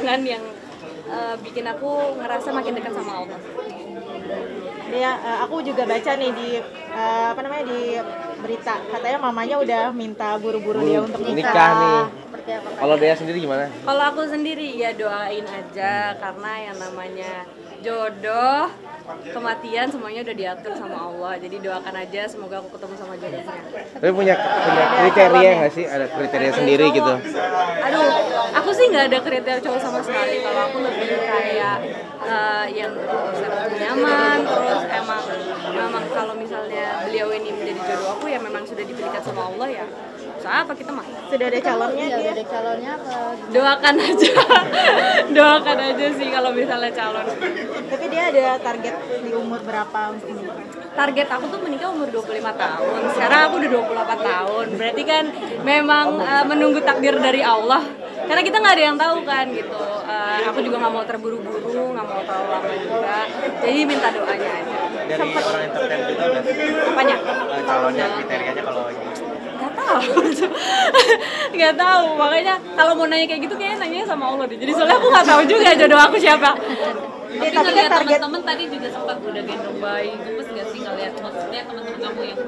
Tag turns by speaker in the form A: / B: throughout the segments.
A: perjuangan yang bikin aku ngerasa makin dekat sama Allah.
B: Ya, aku juga baca nih di di berita, katanya mamanya udah minta buru-buru dia untuk
C: nikah nih.
B: Seperti apa?
C: Kalau Dea sendiri gimana?
A: Kalau aku sendiri ya doain aja, karena yang namanya jodoh, kematian semuanya udah diatur sama Allah. Jadi doakan aja semoga aku ketemu sama jodohnya.
C: Tapi punya kriteria nggak sih? Ada kriteria sendiri gitu?
A: Aduh, aku sih nggak ada kriteria cowok sama sekali. Kalau aku lebih kayak yang bisa nyaman, terus emang kalau misalnya beliau ini menjadi jodoh aku ya memang sudah dipilihkan sama Allah ya. Apa kita mah
B: Sudah ada calonnya
D: Iya,
B: dia?
D: udah ada calonnya apa?
A: doakan aja. Doakan aja sih kalau misalnya calon.
B: Tapi dia ada target di umur berapa untuk menikah?
A: Target aku tuh menikah umur 25 tahun. Sekarang aku udah 28 tahun. Berarti kan memang menunggu takdir dari Allah. Karena kita nggak ada yang tahu kan gitu. Aku juga nggak mau terburu-buru, nggak mau terlalu lama juga. Jadi minta doanya aja.
E: Dari orang yang terkait juga udah
A: Apanya?
E: calonnya kriterianya kalau ini.
A: Nggak tahu. Makanya kalau mau nanya kayak gitu kayaknya nanya sama Allah deh. Jadi soalnya aku nggak tahu juga jodoh aku siapa.
D: Tapi
B: Tapi kan target
D: teman-teman tadi juga sempat udah gendong bayi, gemes nggak sih ngeliat maksudnya teman-teman kamu yang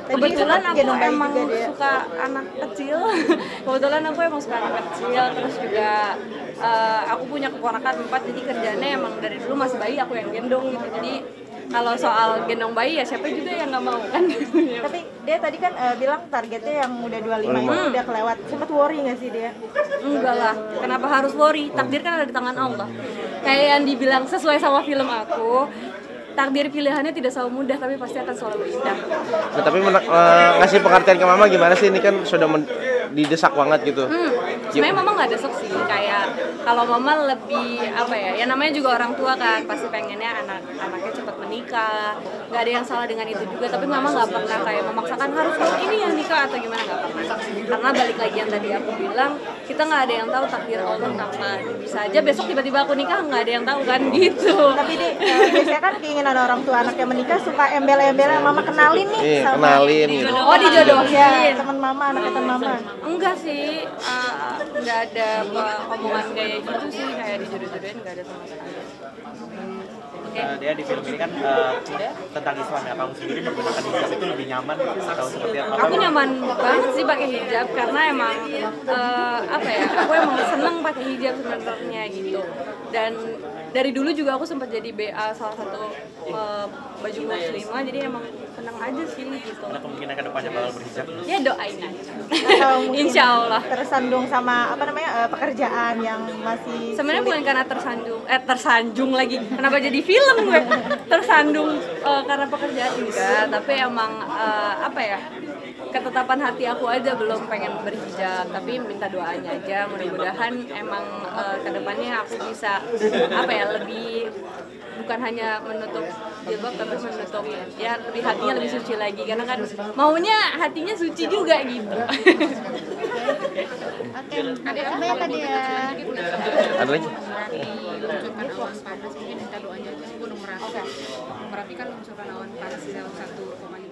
A: Kebetulan
B: sempat
A: aku
B: gendong bayi
A: emang
B: juga dia.
A: suka anak kecil. Kebetulan aku emang suka anak kecil. Terus juga aku punya keponakan 4, jadi kerjanya emang dari dulu masih bayi aku yang gendong gitu. Jadi kalau soal gendong bayi ya siapa juga yang nggak mau kan.
B: Tapi dia tadi kan bilang targetnya yang udah 25 itu udah kelewat. Sempet worry nggak sih dia?
A: Enggak lah, kenapa harus worry? Takdir kan ada di tangan Allah. Kayak yang dibilang sesuai sama film aku, takdir pilihannya tidak selalu mudah tapi pasti akan selalu indah.
C: Nah, tapi ngasih pengertian ke mama gimana sih? Ini kan sudah didesak banget gitu.
A: Sebenarnya mama nggak desek sih, kayak kalau mama lebih apa ya namanya juga orang tua kan pasti pengennya anaknya cepat menikah, nggak ada yang salah dengan itu juga, tapi mama nggak pernah kayak memaksakan harus ini yang nikah atau gimana, nggak pernah. Karena balik lagi yang tadi aku bilang, kita nggak ada yang tahu takdir Allah kapan, bisa aja besok tiba-tiba aku nikah, nggak ada yang tahu kan gitu.
B: Tapi biasanya kan keinginan orang tua anaknya menikah suka embel-embel mama kenalin nih
C: Iya,
B: sama
C: kenalin gitu.
A: Oh dijodohin?
B: ya, teman mama, anaknya teman mama.
A: Enggak sih, nggak ada omongan kayak gitu sih, kayak dijodoh-jodohin nggak ada sama sekali.
E: Dia di film ini kan tentang Islam ya. Kamu sendiri menggunakan hijab itu lebih nyaman atau seperti apa?
A: Aku nyaman banget sih pakai hijab karena emang apa ya, aku emang seneng pakai hijab sebenarnya gitu. Dan dari dulu juga aku sempat jadi BA salah satu baju muslimah, jadi emang seneng aja sih gitu.
E: Ada kemungkinan ke depannya bakal berhijab?
A: Ya doain aja.
B: Atau mungkin
A: Insya Allah.
B: tersandung sama pekerjaan yang masih
A: Sebenarnya bukan karena tersanjung lagi. Kenapa jadi film gue? Tersandung karena pekerjaan enggak, tapi emang apa ya? Ketetapan hati aku aja belum pengen berhijab, tapi minta doanya aja. Mudah-mudahan emang kedepannya aku bisa apa ya, lebih bukan hanya menutup jilbab tapi menutup ya lebih hatinya lebih suci lagi, karena kan maunya hatinya suci juga gitu.
D: Oke, ada apa ya tadi ya?
C: Ada lagi?
F: Menunjukkan awan panas, mungkin minta doanya aja sih Gunung Merapi. Gunung Merapi kan menunjukkan awan panas di dalam 1,5